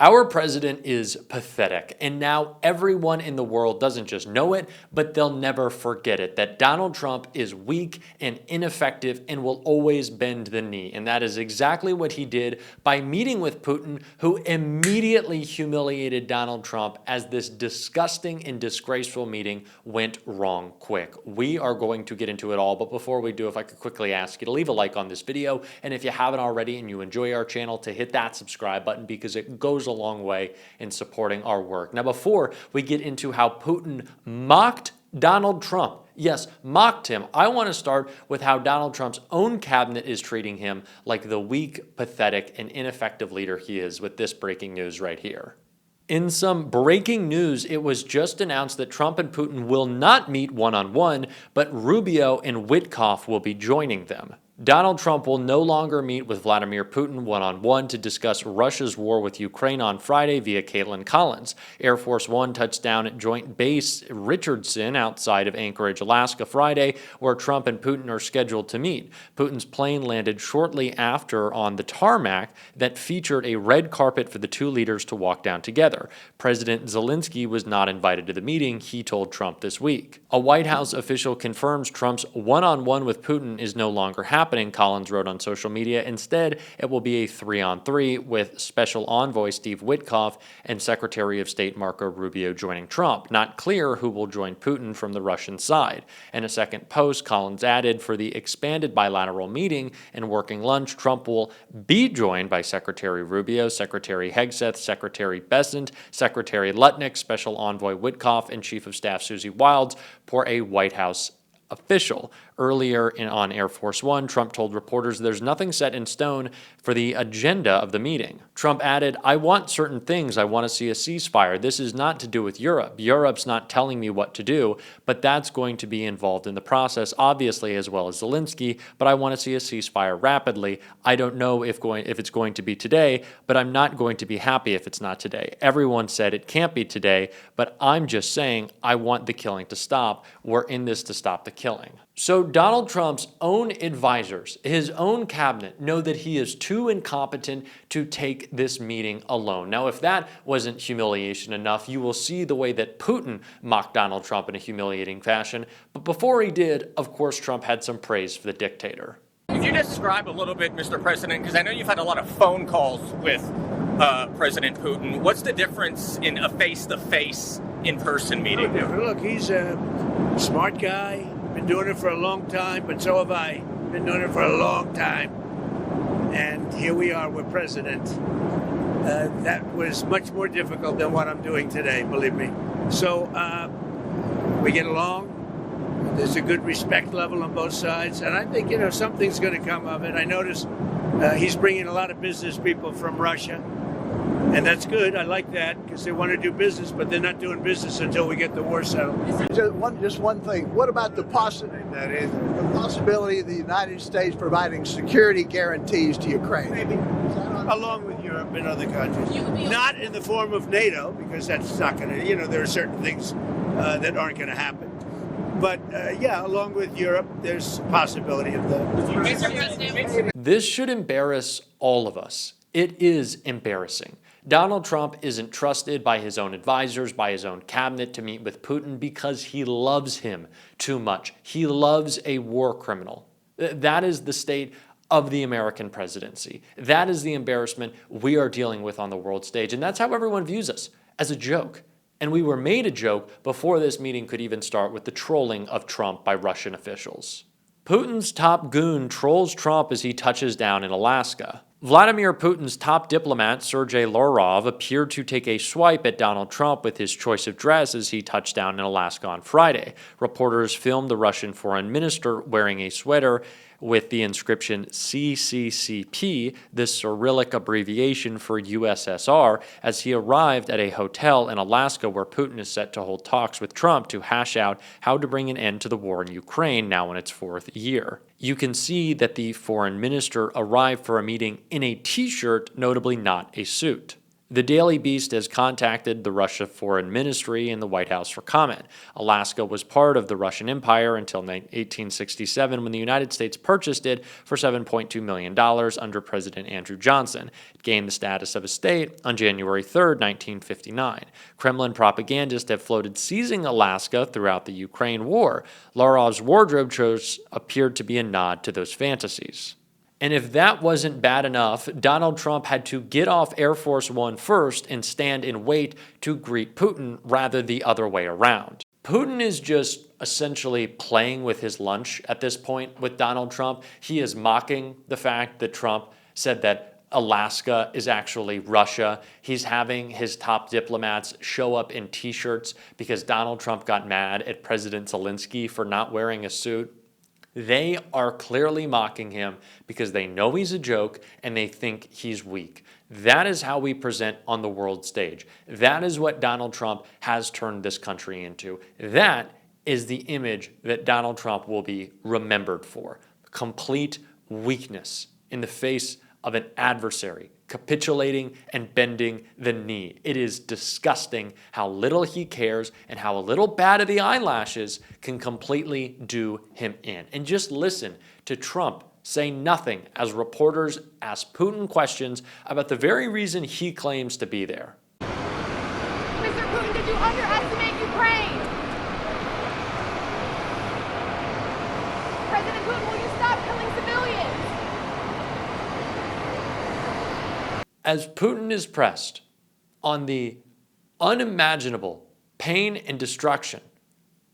Our president is pathetic, and now everyone in the world doesn't just know it, but they'll never forget it, that Donald Trump is weak and ineffective and will always bend the knee. And that is exactly what he did by meeting with Putin, who immediately humiliated Donald Trump as this disgusting and disgraceful meeting went wrong quick. We are going to get into it all, but before we do, if I could quickly ask you to leave a like on this video, and if you haven't already and you enjoy our channel, to hit that subscribe button, because it goes a long way in supporting our work. Now, before we get into how Putin mocked Donald Trump, yes, mocked him, I want to start with how Donald Trump's own cabinet is treating him like the weak, pathetic, and ineffective leader he is, with this breaking news right here. In some breaking news, it was just announced that Trump and Putin will not meet one-on-one, but Rubio and Witkoff will be joining them. Donald Trump will no longer meet with Vladimir Putin one-on-one to discuss Russia's war with Ukraine on Friday via Caitlin Collins. Air Force One touched down at Joint Base Richardson outside of Anchorage, Alaska Friday, where Trump and Putin are scheduled to meet. Putin's plane landed shortly after on the tarmac that featured a red carpet for the two leaders to walk down together. President Zelensky was not invited to the meeting, he told Trump this week. A White House official confirms Trump's one-on-one with Putin is no longer happening, Collins wrote on social media. Instead, it will be a 3-on-3 with Special Envoy Steve Witkoff and Secretary of State Marco Rubio joining Trump. Not clear who will join Putin from the Russian side. In a second post, Collins added, for the expanded bilateral meeting and working lunch, Trump will be joined by Secretary Rubio, Secretary Hegseth, Secretary Bessent, Secretary Lutnick, Special Envoy Witkoff, and Chief of Staff Susie Wilds, per a White House official. Earlier on Air Force One, Trump told reporters there's nothing set in stone for the agenda of the meeting. Trump added, I want certain things. I want to see a ceasefire. This is not to do with Europe. Europe's not telling me what to do, but that's going to be involved in the process, obviously, as well as Zelensky, but I want to see a ceasefire rapidly. I don't know if it's going to be today, but I'm not going to be happy if it's not today. Everyone said it can't be today, but I'm just saying I want the killing to stop. We're in this to stop the killing. So Donald Trump's own advisors, his own cabinet, know that he is too incompetent to take this meeting alone. Now, if that wasn't humiliation enough, you will see the way that Putin mocked Donald Trump in a humiliating fashion. But before he did, of course, Trump had some praise for the dictator. Could you describe a little bit, Mr. President, because I know you've had a lot of phone calls with President Putin. What's the difference in a face-to-face, in-person meeting? Look, he's a smart guy. Been doing it for a long time, but so have I. Been doing it for a long time. And here we are with President. That was much more difficult than what I'm doing today, believe me. So we get along. There's a good respect level on both sides. And I think, something's going to come of it. I noticed he's bringing a lot of business people from Russia. And that's good. I like that because they want to do business, but they're not doing business until we get the war settled. Just one thing. What about the possibility of the United States providing security guarantees to Ukraine? Maybe. Along with Europe and other countries. Not in the form of NATO, because that's not going to, there are certain things that aren't going to happen. But yeah, along with Europe, there's a possibility of that. This should embarrass all of us. It is embarrassing. Donald Trump isn't trusted by his own advisors, by his own cabinet to meet with Putin because he loves him too much. He loves a war criminal. That is the state of the American presidency. That is the embarrassment we are dealing with on the world stage. And that's how everyone views us, as a joke. And we were made a joke before this meeting could even start with the trolling of Trump by Russian officials. Putin's top goon trolls Trump as he touches down in Alaska. Vladimir Putin's top diplomat, Sergei Lavrov, appeared to take a swipe at Donald Trump with his choice of dress as he touched down in Alaska on Friday. Reporters filmed the Russian foreign minister wearing a sweater with the inscription CCCP, the Cyrillic abbreviation for USSR, as he arrived at a hotel in Alaska where Putin is set to hold talks with Trump to hash out how to bring an end to the war in Ukraine, now in its 4th year. You can see that the foreign minister arrived for a meeting in a t-shirt, notably not a suit. The Daily Beast has contacted the Russia Foreign Ministry and the White House for comment. Alaska was part of the Russian Empire until 1867 when the United States purchased it for $7.2 million under President Andrew Johnson. It gained the status of a state on January 3, 1959. Kremlin propagandists have floated seizing Alaska throughout the Ukraine war. Lavrov's wardrobe choice appeared to be a nod to those fantasies. And if that wasn't bad enough, Donald Trump had to get off Air Force One first and stand and wait to greet Putin rather the other way around. Putin is just essentially playing with his lunch at this point with Donald Trump. He is mocking the fact that Trump said that Alaska is actually Russia. He's having his top diplomats show up in t-shirts because Donald Trump got mad at President Zelensky for not wearing a suit. They are clearly mocking him because they know he's a joke and they think he's weak. That is how we present on the world stage. That is what Donald Trump has turned this country into. That is the image that Donald Trump will be remembered for. Complete weakness in the face of an adversary, capitulating and bending the knee. It is disgusting how little he cares and how a little bat of the eyelashes can completely do him in. And just listen to Trump say nothing as reporters ask Putin questions about the very reason he claims to be there. Mr. Putin, did you underestimate Ukraine? President Putin, will you stop killing civilians? As Putin is pressed on the unimaginable pain and destruction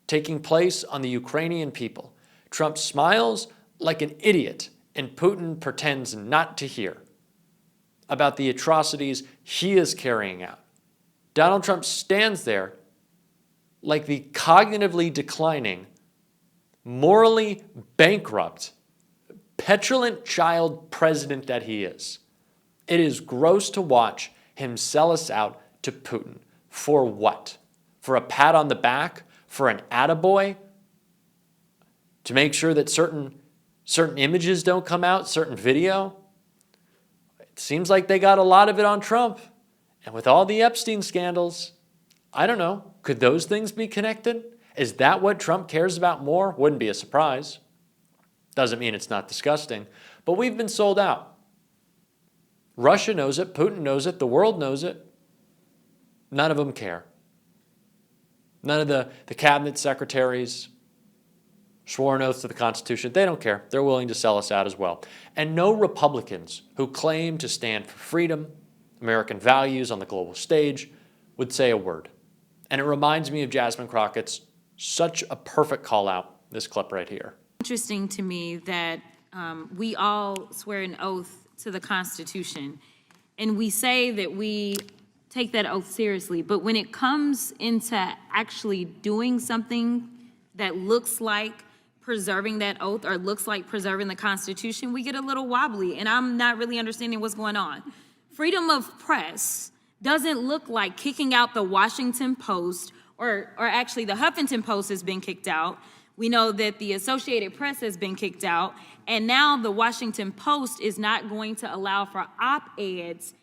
taking place on the Ukrainian people, Trump smiles like an idiot and Putin pretends not to hear about the atrocities he is carrying out. Donald Trump stands there like the cognitively declining, morally bankrupt, petulant child president that he is. It is gross to watch him sell us out to Putin. For what? For a pat on the back? For an attaboy? To make sure that certain images don't come out, certain video? It seems like they got a lot of it on Trump. And with all the Epstein scandals, I don't know, could those things be connected? Is that what Trump cares about more? Wouldn't be a surprise. Doesn't mean it's not disgusting. But we've been sold out. Russia knows it, Putin knows it, the world knows it. None of them care. None of the cabinet secretaries swore an oath to the Constitution. They don't care. They're willing to sell us out as well. And no Republicans who claim to stand for freedom, American values on the global stage would say a word. And it reminds me of Jasmine Crockett's such a perfect call out, this clip right here. Interesting to me that we all swear an oath to the Constitution, and we say that we take that oath seriously, but when it comes into actually doing something that looks like preserving that oath or looks like preserving the Constitution, we get a little wobbly, and I'm not really understanding what's going on. Freedom of press doesn't look like kicking out the Washington Post, or actually the Huffington Post has been kicked out. We know that the Associated Press has been kicked out, and now the Washington Post is not going to allow for op-eds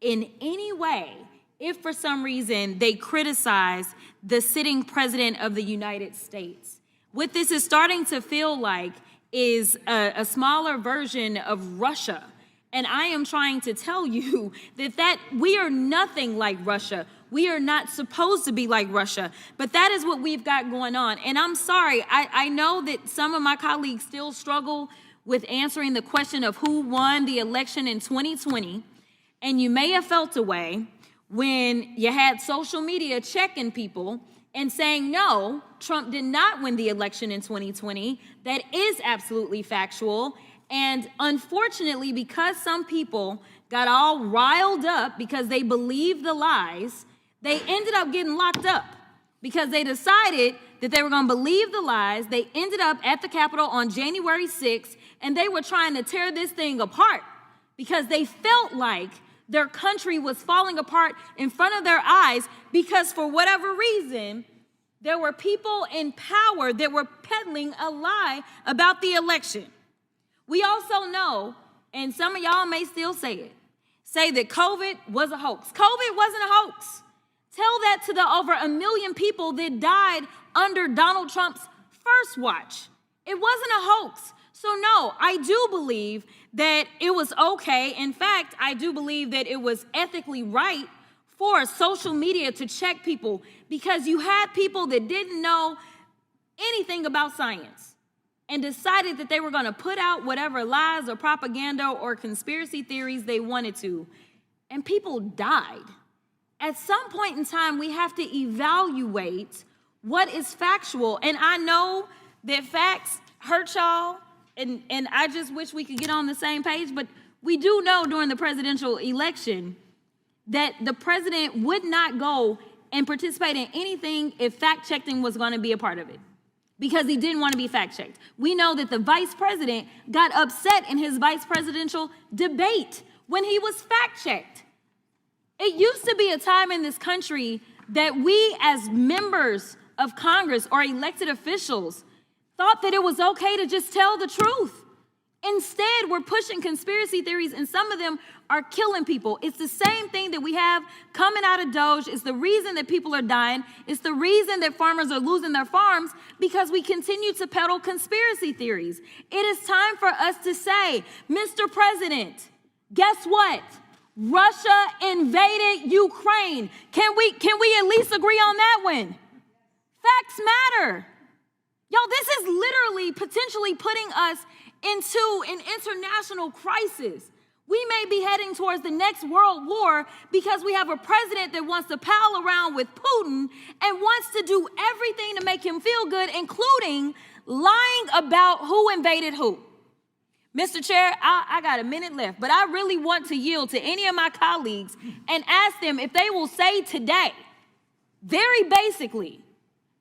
in any way if for some reason they criticize the sitting president of the United States. What this is starting to feel like is a smaller version of Russia. And I am trying to tell you that we are nothing like Russia. We are not supposed to be like Russia, but that is what we've got going on. And I'm sorry, I know that some of my colleagues still struggle with answering the question of who won the election in 2020. And you may have felt a way when you had social media checking people and saying, no, Trump did not win the election in 2020. That is absolutely factual. And unfortunately, because some people got all riled up because they believed the lies, they ended up getting locked up because they decided that they were going to believe the lies. They ended up at the Capitol on January 6th, and they were trying to tear this thing apart because they felt like their country was falling apart in front of their eyes because for whatever reason, there were people in power that were peddling a lie about the election. We also know, and some of y'all may still say it, say that COVID was a hoax. COVID wasn't a hoax. Tell that to the over 1 million people that died under Donald Trump's first watch. It wasn't a hoax. So no, I do believe that it was okay. In fact, I do believe that it was ethically right for social media to check people, because you had people that didn't know anything about science and decided that they were going to put out whatever lies or propaganda or conspiracy theories they wanted to, and people died. At some point in time, we have to evaluate what is factual. And I know that facts hurt y'all, and I just wish we could get on the same page, but we do know during the presidential election that the president would not go and participate in anything if fact-checking was going to be a part of it, because he didn't want to be fact-checked. We know that the vice president got upset in his vice presidential debate when he was fact-checked. It used to be a time in this country that we as members of Congress or elected officials thought that it was okay to just tell the truth. Instead, we're pushing conspiracy theories, and some of them are killing people. It's the same thing that we have coming out of Doge. It's the reason that people are dying. It's the reason that farmers are losing their farms, because we continue to peddle conspiracy theories. It is time for us to say, Mr. President, guess what? Russia invaded Ukraine. Can we at least agree on that one? Facts matter. Y'all, this is literally potentially putting us into an international crisis. We may be heading towards the next world war because we have a president that wants to pal around with Putin and wants to do everything to make him feel good, including lying about who invaded who. Mr. Chair, I got a minute left, but I really want to yield to any of my colleagues and ask them if they will say today, very basically,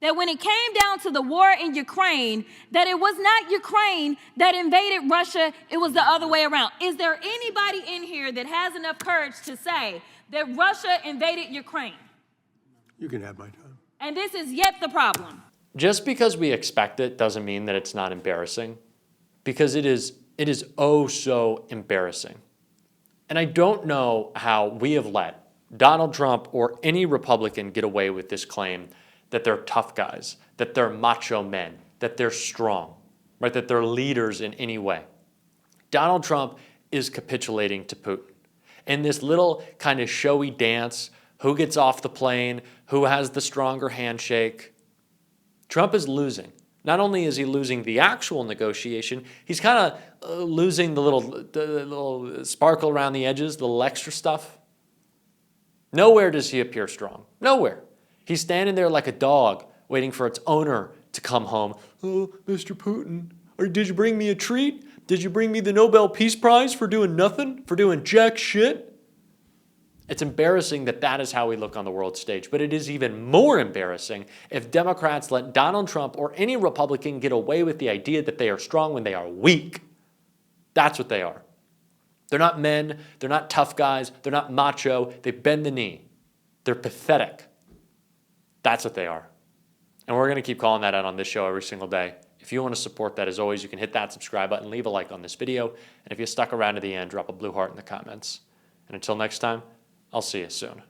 that when it came down to the war in Ukraine, that it was not Ukraine that invaded Russia, it was the other way around. Is there anybody in here that has enough courage to say that Russia invaded Ukraine? You can have my time. And this is yet the problem. Just because we expect it doesn't mean that it's not embarrassing, because it is oh so embarrassing. And I don't know how we have let Donald Trump or any Republican get away with this claim that they're tough guys, that they're macho men, that they're strong, right? That they're leaders in any way. Donald Trump is capitulating to Putin. And this little kind of showy dance, who gets off the plane, who has the stronger handshake, Trump is losing. Not only is he losing the actual negotiation, he's kind of losing the little sparkle around the edges, the little extra stuff. Nowhere does he appear strong. Nowhere. He's standing there like a dog waiting for its owner to come home. Oh, Mr. Putin, did you bring me a treat? Did you bring me the Nobel Peace Prize for doing nothing? For doing jack shit? It's embarrassing that that is how we look on the world stage. But it is even more embarrassing if Democrats let Donald Trump or any Republican get away with the idea that they are strong when they are weak. That's what they are. They're not men. They're not tough guys. They're not macho. They bend the knee. They're pathetic. That's what they are. And we're going to keep calling that out on this show every single day. If you want to support that, as always, you can hit that subscribe button, leave a like on this video, and if you stuck around to the end, drop a blue heart in the comments. And until next time, I'll see you soon.